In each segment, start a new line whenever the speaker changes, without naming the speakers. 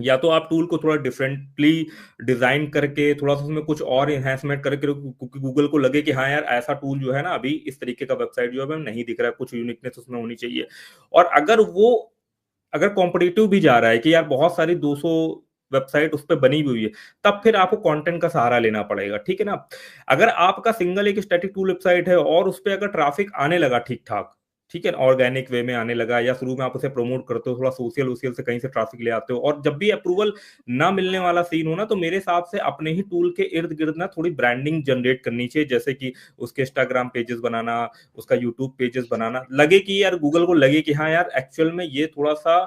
या तो आप टूल को थोड़ा डिफरेंटली डिजाइन करके थोड़ा सा उसमें कुछ और इन्हेंसमेंट करके, क्योंकि गूगल को लगे कि हाँ यार ऐसा टूल जो है ना अभी इस तरीके का वेबसाइट जो है हमें नहीं दिख रहा है, कुछ यूनिकनेस उसमें होनी चाहिए। और अगर कॉम्पिटिटिव भी जा रहा है कि यार बहुत सारी 200 वेबसाइट उस पर बनी हुई है, तब फिर आपको कंटेंट का सहारा लेना पड़ेगा, ठीक है ना। अगर आपका सिंगल एक स्टैटिक टूल वेबसाइट है और उस पर अगर ट्रैफिक आने लगा ठीक ठाक, ठीक है, ऑर्गेनिक वे में आने लगा, या शुरू में आप उसे प्रमोट करते हो, थोड़ा सोशल वोशियल से कहीं से ट्रैफिक ले आते हो, और जब भी अप्रूवल ना मिलने वाला सीन हो ना, तो मेरे हिसाब से अपने ही टूल के इर्द गिर्द ना थोड़ी ब्रांडिंग जनरेट करनी चाहिए, जैसे कि उसके इंस्टाग्राम पेजेस बनाना, उसका यूट्यूब पेजेस बनाना, लगे कि यार गूगल को लगे कि हाँ यार एक्चुअल में ये थोड़ा सा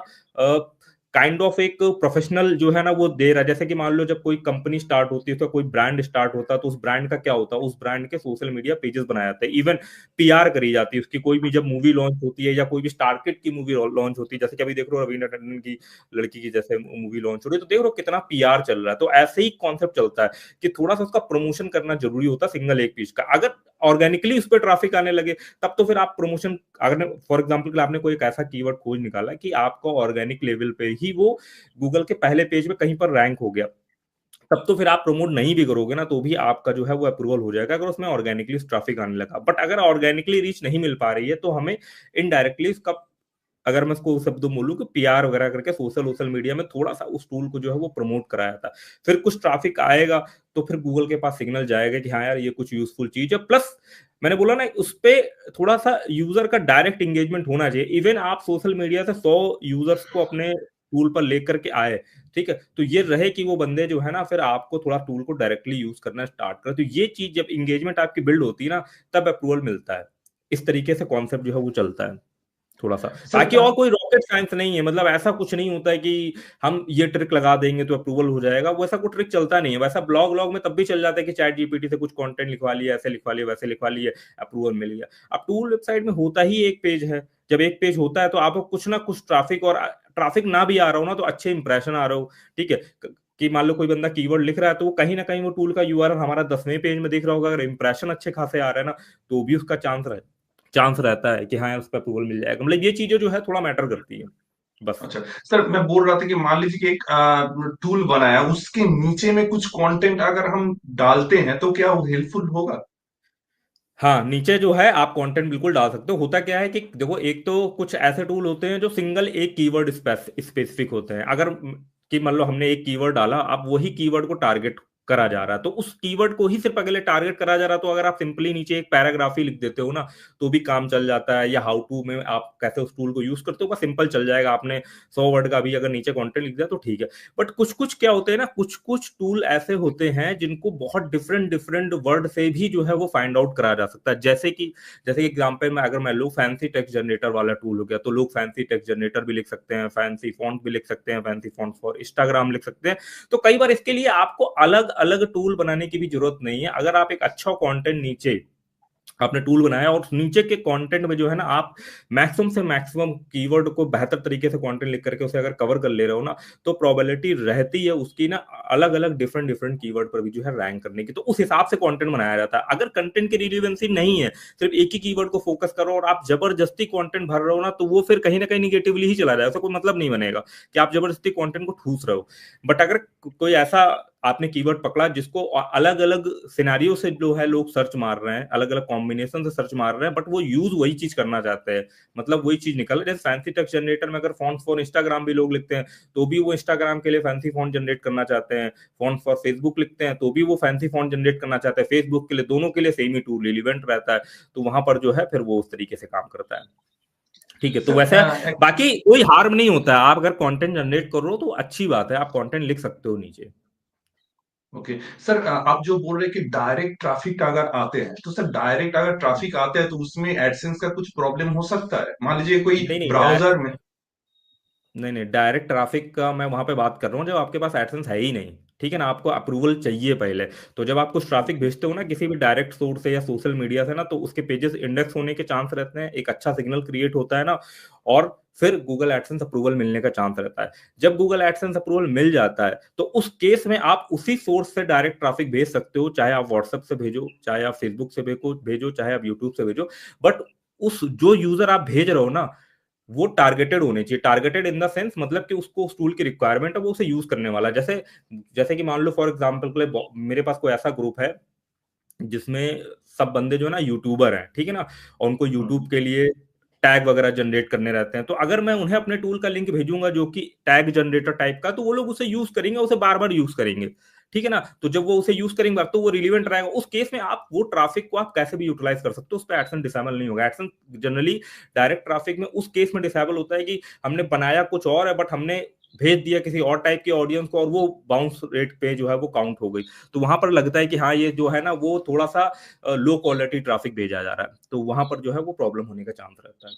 काइंड ऑफ एक प्रोफेशनल जो है ना वो दे रहा है। जैसे कि मान लो जब कोई कंपनी स्टार्ट होती है, तो कोई ब्रांड स्टार्ट होता है, तो उस ब्रांड का क्या होता है, उस ब्रांड के सोशल मीडिया पेजेस बनाए जाते हैं, इवन पीआर करी जाती है उसकी। कोई भी जब मूवी लॉन्च होती है या कोई भी स्टारकिड की मूवी लॉन्च होती है, जैसे कि अभी देख रहे हो रवीना टंडन की लड़की की जैसे मूवी लॉन्च हो रही है, तो देख रहे हो कितना पीआर चल रहा है। तो ऐसे ही कॉन्सेप्ट चलता है कि थोड़ा सा उसका प्रमोशन करना जरूरी होता है सिंगल एक पेज का। अगर ऑर्गेनिकली उस पर ट्रैफिक आने लगे, तब तो फिर आप प्रमोशन, अगर फॉर एग्जाम्पल आपने कोई एक ऐसा कीवर्ड खोज निकाला कि आपको ऑर्गेनिक लेवल पे ही वो गूगल के पहले पेज में कहीं पर रैंक हो गया, तब तो फिर आप प्रमोट नहीं भी करोगे ना, तो भी आपका जो है वो अप्रूवल हो जाएगा, अगर उसमें ऑर्गेनिकली ट्रैफिक आने लगा। बट अगर ऑर्गेनिकली रीच नहीं मिल पा रही है, तो हमें इनडायरेक्टली उसका, अगर मैं इसको शब्द बोलूं कि पीआर वगैरह करके सोशल सोशल मीडिया में थोड़ा सा उस टूल को जो है वो प्रमोट कराया था, फिर कुछ ट्रैफिक आएगा, तो फिर गूगल के पास सिग्नल जाएगा कि हाँ यार ये कुछ यूजफुल चीज है। प्लस मैंने बोला ना, उस पे थोड़ा सा यूजर का डायरेक्ट एंगेजमेंट होना चाहिए। इवन आप सोशल मीडिया से 100 यूजर्स को अपने टूल पर लेकर के आए, ठीक है, तो ये रहे कि वो बंदे जो है ना फिर आपको थोड़ा टूल को डायरेक्टली यूज करना स्टार्ट कर, तो ये चीज जब इंगेजमेंट आपकी बिल्ड होती है ना, तब अप्रूवल मिलता है। इस तरीके से कॉन्सेप्ट जो है वो चलता है थोड़ा सा।
सर
बाकी और कोई रॉकेट साइंस नहीं है, मतलब ऐसा कुछ नहीं होता है कि हम ये ट्रिक लगा देंगे तो अप्रूवल हो जाएगा, वैसा कोई ट्रिक चलता नहीं है। वैसा ब्लॉग व्लॉग में तब भी चल जाता है कि चैट जीपीटी से कुछ कंटेंट लिखवा लिया, ऐसे लिखवा लिया, वैसे लिखवा लिया, अप्रूवल मिल गया। अब टूल वेबसाइट में होता ही एक पेज है, जब एक पेज होता है तो आपको कुछ ना कुछ ट्रैफिक, और ट्रैफिक ना भी आ रहा हो ना तो अच्छे इंप्रेशन आ रहा हो, ठीक है, कि मान लो कोई बंदा कीवर्ड लिख रहा है, तो वो कहीं ना कहीं वो टूल का यूआरएल हमारा 10वें पेज में दिख रहा होगा, अगर इंप्रेशन अच्छे खासे आ रहे हैं ना, तो भी उसका चांस रहता है कि हाँ यार उस पर अप्रूवल मिल जाएगा। मतलब ये चीजें जो है थोड़ा मैटर करती है बस।
अच्छा सर, मैं बोल रहा था कि मान लीजिए कि एक टूल बनाया, उसके नीचे में कुछ कंटेंट अगर हम डालते हैं तो क्या वो हेल्पफुल होगा?
हाँ, नीचे जो है आप कंटेंट बिल्कुल डाल सकते हो। होता क्या है कि देखो, एक तो कुछ ऐसे टूल होते हैं जो सिंगल एक कीवर्ड स्पेसिफिक होते हैं। अगर कि मान लो हमने एक कीवर्ड डाला, अब वही कीवर्ड को टारगेट करा जा रहा है, तो उस कीवर्ड को ही सिर्फ अगले टारगेट करा जा रहा है, तो अगर आप सिंपली नीचे एक पैराग्राफ ही लिख देते हो ना, तो भी काम चल जाता है। या हाउ टू में आप कैसे उस टूल को यूज करते हो बस सिंपल चल जाएगा, आपने 100 वर्ड का भी अगर नीचे कंटेंट लिख दिया तो ठीक है। बट कुछ कुछ क्या होते हैं ना, कुछ कुछ टूल ऐसे होते हैं जिनको बहुत डिफरेंट डिफरेंट वर्ड से भी जो है वो फाइंड आउट करा जा सकता है। जैसे कि एग्जांपल में अगर मैं लूँ, फैंसी टेक्स्ट जनरेटर वाला टूल हो गया, तो लोग फैंसी टेक्स्ट जनरेटर भी लिख सकते हैं, फैंसी फॉन्ट भी लिख सकते हैं, फैंसी फॉन्ट फॉर इंस्टाग्राम लिख सकते हैं। तो कई बार इसके लिए आपको अलग अलग टूल बनाने की भी जरूरत नहीं है। अगर आप एक अच्छा कंटेंट नीचे आपने टूल बनाया, और नीचे के कंटेंट में जो है ना आप मैक्सिमम से मैक्सिमम कीवर्ड को बेहतर तरीके से कंटेंट लिख करके उसे अगर कवर कर ले रहे हो ना, तो प्रोबेबिलिटी रहती है उसकी ना अलग अलग डिफरेंट डिफरेंट कीवर्ड पर भी जो है रैंक करने की। तो उस हिसाब से कंटेंट बनाया जाता है। अगर कंटेंट की रिलेवेंसी नहीं है, सिर्फ एक ही कीवर्ड को फोकस करो और आप जबरदस्ती कंटेंट भर रहे हो ना, तो वो फिर कहीं ना कहीं निगेटिवली ही चला जाएगा। उसका कोई मतलब नहीं बनेगा कि आप जबरदस्ती कंटेंट को ठूस रहे हो। बट अगर कोई ऐसा आपने कीवर्ड पकड़ा जिसको अलग अलग सिनेरियो से जो है लोग सर्च मार रहे हैं, अलग अलग कॉम्बिनेशन से सर्च मार रहे हैं, बट वो यूज वही चीज करना चाहते हैं, मतलब वही चीज निकल, जैसे फैंसी टेक्स्ट जनरेटर में अगर फॉन्ट फॉर इंस्टाग्राम भी लोग लिखते हैं, तो भी वो इंस्टाग्राम के लिए फैंसी फॉन्ट जनरेट करना चाहते हैं। फॉन्ट फॉर फेसबुक लिखते हैं, तो भी वो फैंसी फॉन्ट जनरेट करना चाहते हैं फेसबुक के लिए। दोनों के लिए सेम ही टूल रिलीवेंट रहता है, तो वहां पर जो है फिर वो उस तरीके से काम करता है। ठीक है, तो
सर
वैसे बाकी कोई हार्म नहीं होता है। आप अगर कंटेंट जनरेट कर रहे हो तो अच्छी बात है, आप कंटेंट लिख सकते हो नीचे।
ओके सर, आप जो बोल रहे हैं कि डायरेक्ट ट्रैफिक अगर आते हैं, तो सर डायरेक्ट अगर ट्रैफिक आते हैं तो उसमें एडसेंस का कुछ प्रॉब्लम हो सकता है? मान लीजिए कोई
नहीं नहीं
ब्राउजर में।
नहीं नहीं, डायरेक्ट ट्रैफिक का मैं वहां पे बात कर रहा हूँ जब आपके पास एडसेंस है ही नहीं, ठीक है ना, आपको अप्रूवल चाहिए पहले। तो जब आप कुछ ट्रैफिक भेजते हो ना किसी भी डायरेक्ट सोर्स से या सोशल मीडिया से ना, तो उसके पेजेस इंडेक्स होने के चांस रहते हैं, एक अच्छा सिग्नल क्रिएट होता है ना, और फिर गूगल एडसेंस अप्रूवल मिलने का चांस रहता है। जब गूगल एडसेंस अप्रूवल मिल जाता है, तो उस केस में आप उसी सोर्स से डायरेक्ट ट्रैफिक भेज सकते हो, चाहे आप व्हाट्सएप से भेजो, चाहे आप फेसबुक से भेजो, चाहे आप यूट्यूब से भेजो। बट उस जो यूजर आप भेज रहे हो ना, वो टारगेटेड होने चाहिए। टारगेटेड इन द सेंस मतलब कि उसको उस टूल की रिक्वायरमेंट है, वो उसे यूज करने वाला। जैसे जैसे कि मान लो फॉर एग्जांपल के लिए मेरे पास कोई ऐसा ग्रुप है जिसमें सब बंदे जो है ना यूट्यूबर हैं, ठीक है ना, और उनको यूट्यूब
हम्म,
के लिए टैग वगैरह जनरेट करने रहते हैं। तो अगर मैं उन्हें अपने टूल का लिंक भेजूंगा जो कि टैग जनरेटर टाइप का, तो वो लोग उसे यूज करेंगे, उसे बार बार यूज करेंगे, ठीक है ना। तो जब वो उसे यूज करेंगे तो वो रिलीवेंट रहेगा। उस केस में आप वो ट्रैफिक को आप कैसे भी यूटिलाइज कर सकते हो, उस पर एडसेंस डिसेबल नहीं होगा। एडसेंस जनरली डायरेक्ट ट्रैफिक में उस केस में डिसेबल होता है कि हमने बनाया कुछ और है, बट हमने भेज दिया किसी और टाइप की ऑडियंस को, और वो बाउंस रेट पे जो है वो काउंट हो गई। तो वहां पर लगता है कि हाँ ये जो है ना वो थोड़ा सा लो क्वालिटी ट्रैफिक भेजा जा रहा है, तो वहां पर जो है वो प्रॉब्लम होने का चांस रहता है।